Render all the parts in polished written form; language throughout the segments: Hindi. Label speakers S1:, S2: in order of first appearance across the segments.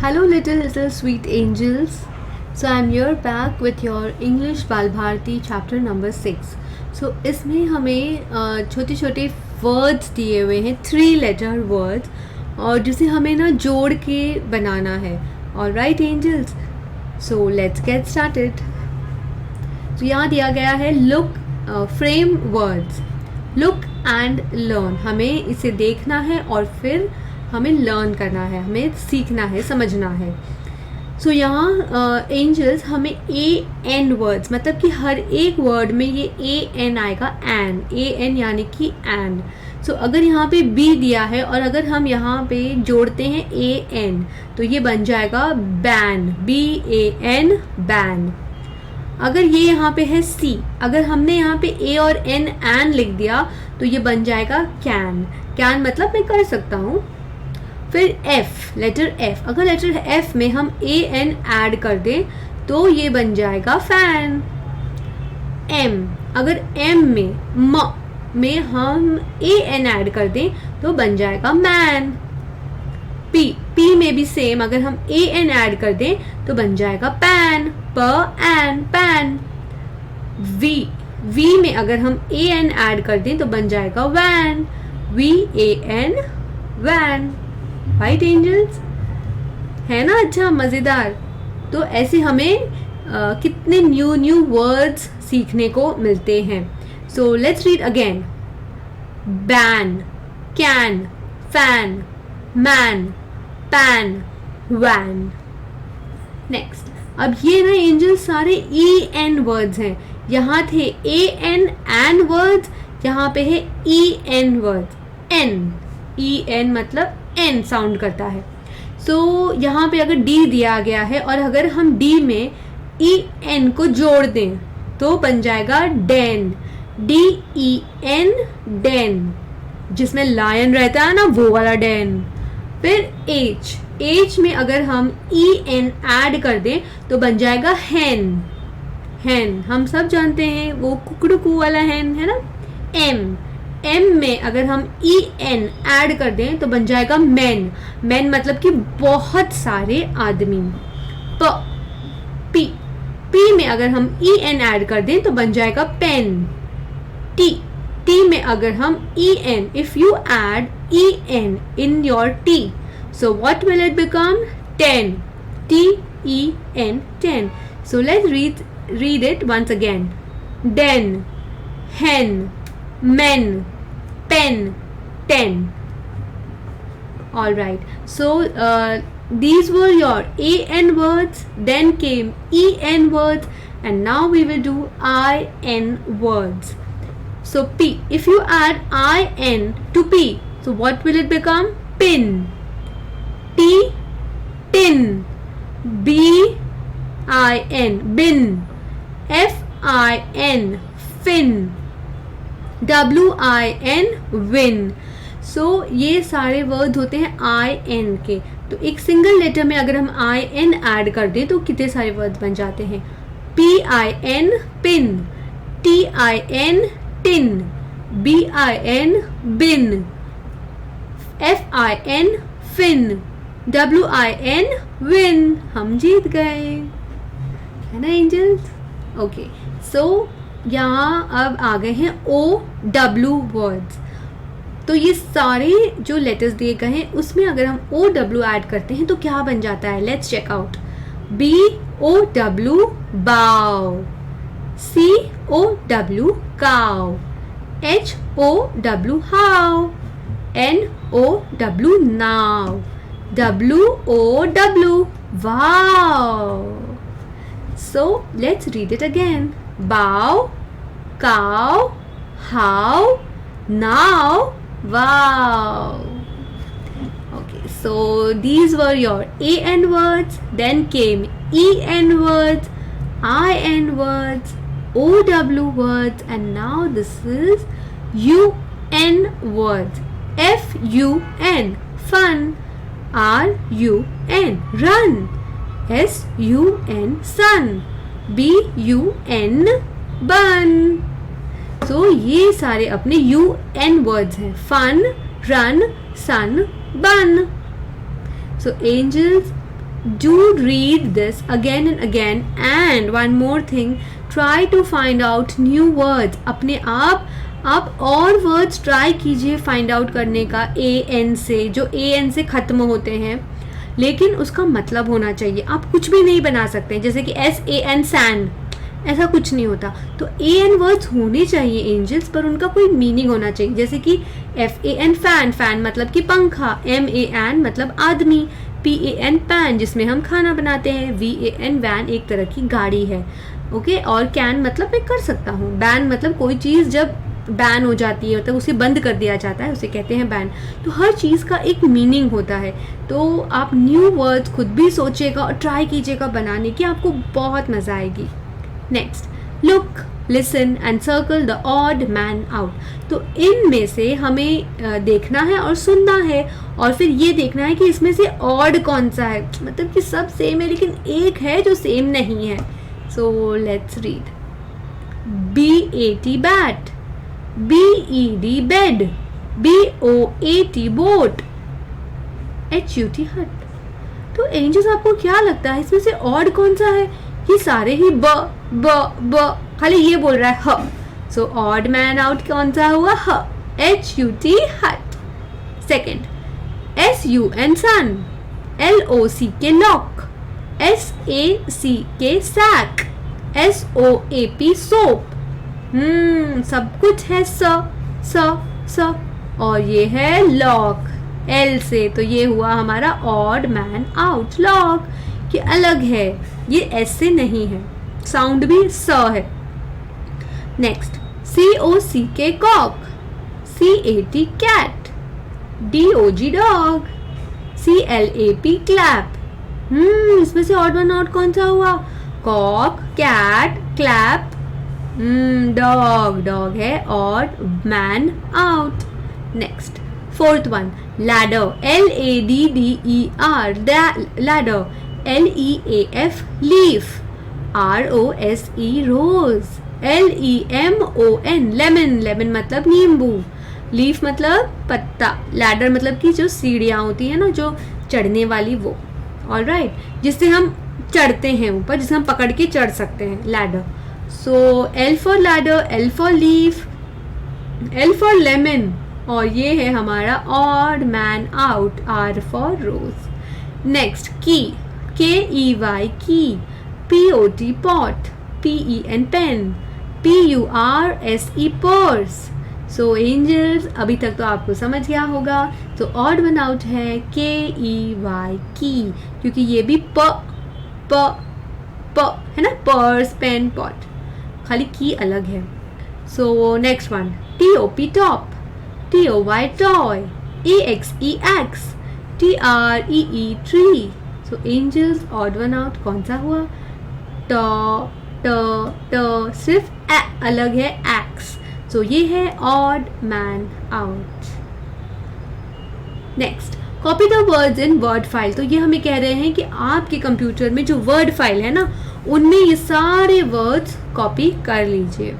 S1: Hello, little sweet angels. So I'm here back with your English Bal Bharati chapter number 6. So इसमें हमें छोटे छोटे वर्ड्स दिए हुए हैं, 3 letter words, और जिसे हमें ना जोड़ के बनाना है. Alright angels. So let's get started. तो यहाँ दिया गया है look, frame words. Look and learn. हमें इसे देखना है और फिर हमें लर्न करना है, हमें सीखना है, समझना है. सो यहाँ एंजल्स हमें ए एन वर्ड्स, मतलब कि हर एक वर्ड में ये ए एन आएगा, एन, ए एन यानी कि एन. सो अगर यहाँ पे बी दिया है और अगर हम यहाँ पे जोड़ते हैं ए एन तो ये बन जाएगा ban, B A N, ban. अगर ये यहाँ पे है सी, अगर हमने यहाँ पे ए और एन लिख दिया तो ये बन जाएगा कैन. कैन मतलब मैं कर सकता हूँ. फिर एफ, लेटर एफ, अगर लेटर एफ में हम ए एन ऐड कर दें तो ये बन जाएगा फैन. एम, अगर एम में हम ए एन ऐड कर दें तो बन जाएगा मैन. पी में भी सेम, अगर हम ए एन ऐड कर दें तो बन जाएगा पैन, प एन, पैन. वी में अगर हम ए एन ऐड कर दें तो बन जाएगा van, V A N, van. Right angels, है ना अच्छा, मज़ेदार. तो ऐसे हमें कितने न्यू वर्ड्स सीखने को मिलते हैं. So let's read again. Ban, can, fan, man, pan, van. Next, अब ये ना एंजल्स सारे ई एन वर्ड्स हैं. यहाँ थे ए एन वर्ड्स, यहाँ पे है E N words. N, E N मतलब एन साउंड करता है. सो यहाँ पे अगर डी दिया गया है और अगर हम डी में ई एन को जोड़ दें तो बन जाएगा den, D E N, den, जिसमें लायन रहता है ना, वो वाला डेन. फिर एच में अगर हम ई एन ऐड कर दें तो बन जाएगा हैन, हैन हम सब जानते हैं, वो कुकड़ू वाला हैन है ना. एम में अगर हम ई एन ऐड कर दें तो बन जाएगा मैन, मैन मतलब कि बहुत सारे आदमी. पी में अगर हम ई एन ऐड कर दें तो बन जाएगा पेन. टी में अगर हम E N, if you add E N in your T, so what will it become? Ten, T E N, ten. So let's read it once again. Den, hen, men, pen, ten. All right. So these were your an words. Then came en words, and now we will do in words. So p. If you add in to p, so what will it become? Pin. T, tin. B I N, bin. F I N, fin. WIN, win. सो ये सारे वर्ड होते हैं IN के. तो एक सिंगल लेटर में अगर हम IN ऐड कर दें तो कितने सारे वर्ड बन जाते हैं. PIN, pin. TIN, tin. BIN, bin. FIN, fin. WIN, win. हम जीत गए, है ना एंजल्स. ओके, सो यहाँ अब आ गए हैं OW वर्ड्स. तो ये सारे जो लेटर्स दिए गए हैं उसमें अगर हम OW ऐड करते हैं तो क्या बन जाता है. Let's check out. BOW, bow. COW, cow. HOW, how. NOW, now. WOW, wow. So let's read it again. Bow, cow, how, now, wow. Okay, so these were your an words. Then came en words, in words, OW words, and now this is UN words. FUN, fun. RUN, run. SUN, sun. BUN, bun. So ये सारे अपने UN words हैं. Fun, run, sun, bun. So angels, Do read this again and again, and one more thing, try to find out new words. अपने आप और वर्ड्स ट्राई कीजिए फाइंड आउट करने का an से, जो an से ख़त्म होते हैं, लेकिन उसका मतलब होना चाहिए. आप कुछ भी नहीं बना सकते, जैसे कि SAN सैंड, ऐसा कुछ नहीं होता. तो AN वर्ड्स होने चाहिए एंजल्स, पर उनका कोई मीनिंग होना चाहिए. जैसे कि FAN फैन, फैन मतलब कि पंखा. MAN मतलब आदमी. PAN पैन, जिसमें हम खाना बनाते हैं. VAN वैन एक तरह की गाड़ी है. ओके, और कैन मतलब मैं कर सकता हूँ. बैन मतलब कोई चीज़ जब बैन हो जाती है, मतलब उसे बंद कर दिया जाता है, उसे कहते हैं बैन. तो हर चीज़ का एक मीनिंग होता है. तो आप न्यू वर्ड्स खुद भी सोचिएगा और ट्राई कीजिएगा बनाने की, आपको बहुत मज़ा आएगी. Next, look, listen and circle the odd man out. तो इनमें से हमें देखना है और सुनना है, और फिर ये देखना है कि इसमें से ऑड कौन सा है, मतलब कि सब सेम है लेकिन एक है जो सेम नहीं है. सो let's read. BAT bat, BED bed, BOAT boat, HUT हट. तो एंजल्स आपको क्या लगता है इसमें से ऑड कौन सा है? ये सारे ही ब खाली ये बोल रहा है ह. सो ऑड मैन आउट कौन सा हुआ? ह. HUT hut. Second, SUN sun, LOCK lock, SACK sack, SOAP soap. सब कुछ है स. और ये है लॉक, L से. तो ये हुआ हमारा ऑड मैन आउट. लॉक ये अलग है, ये S से नहीं है, साउंड भी स है. Next, COCK cock, CAT cat, DOG dog, CLAP clap. इसमें से ऑड वन आउट कौन सा हुआ? Cock, cat, clap. डॉग है, odd man out. Next, fourth one, ladder, LADDER ladder, LEAF leaf, ROSE rose, LEMON lemon मतलब नींबू, लीफ मतलब पत्ता, लैडर मतलब कि जो सीढ़ियाँ होती है ना, जो चढ़ने वाली, वो. ऑलराइट, जिससे हम चढ़ते हैं ऊपर, जिसे हम पकड़ के चढ़ सकते हैं, ladder. So L for ladder, L for leaf, L for lemon, और ये है हमारा odd man out, R for rose. Next, key, KEY key, POT pot, PEN pen, PURSE purse. So angels, अभी तक तो आपको समझ गया होगा. तो ऑड वन आउट है KEY की, क्योंकि ये भी प है ना, पर्स, पेन, पॉट, खाली की अलग है. So next one, TOP top, TOY toy, AXE axe, TREE tree. So angels, odd one out कौन सा हुआ? ट, सिर्फ अलग है, एक्स. सो ये है odd man out. Next, copy the words in word file. तो ये हमें कह रहे हैं कि आपके कंप्यूटर में जो वर्ड फाइल है ना, उनमें ये सारे वर्ड्स कॉपी कर लीजिए.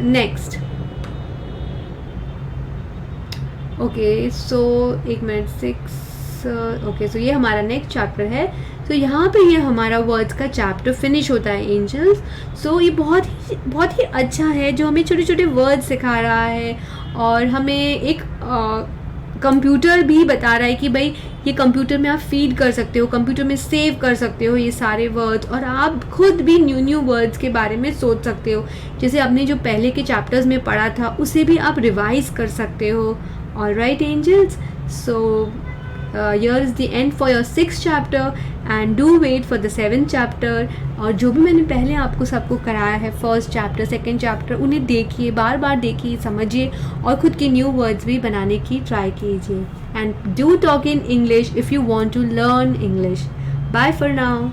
S1: नेक्स्ट, ओके, सो एक मिनट, 6. ओके, सो ये हमारा नेक्स्ट चैप्टर है. तो यहाँ पे ये हमारा वर्ड्स का चैप्टर फिनिश होता है एंजल्स. सो ये बहुत ही अच्छा है, जो हमें छोटे छोटे वर्ड्स सिखा रहा है, और हमें एक कंप्यूटर भी बता रहा है कि भाई ये कंप्यूटर में आप फीड कर सकते हो, कंप्यूटर में सेव कर सकते हो ये सारे वर्ड्स, और आप खुद भी न्यू वर्ड्स के बारे में सोच सकते हो. जैसे आपने जो पहले के चैप्टर्स में पढ़ा था, उसे भी आप रिवाइज कर सकते हो. Alright angels, so here is the end for your 6th chapter, and do wait for the 7th chapter. और जो भी मैंने पहले आपको सबको कराया है, फर्स्ट चैप्टर, सेकंड चैप्टर, उन्हें देखिए, बार बार देखिए, समझिए, और खुद के न्यू वर्ड्स भी बनाने की ट्राई कीजिए. And do talk in English if you want to learn English. Bye for now.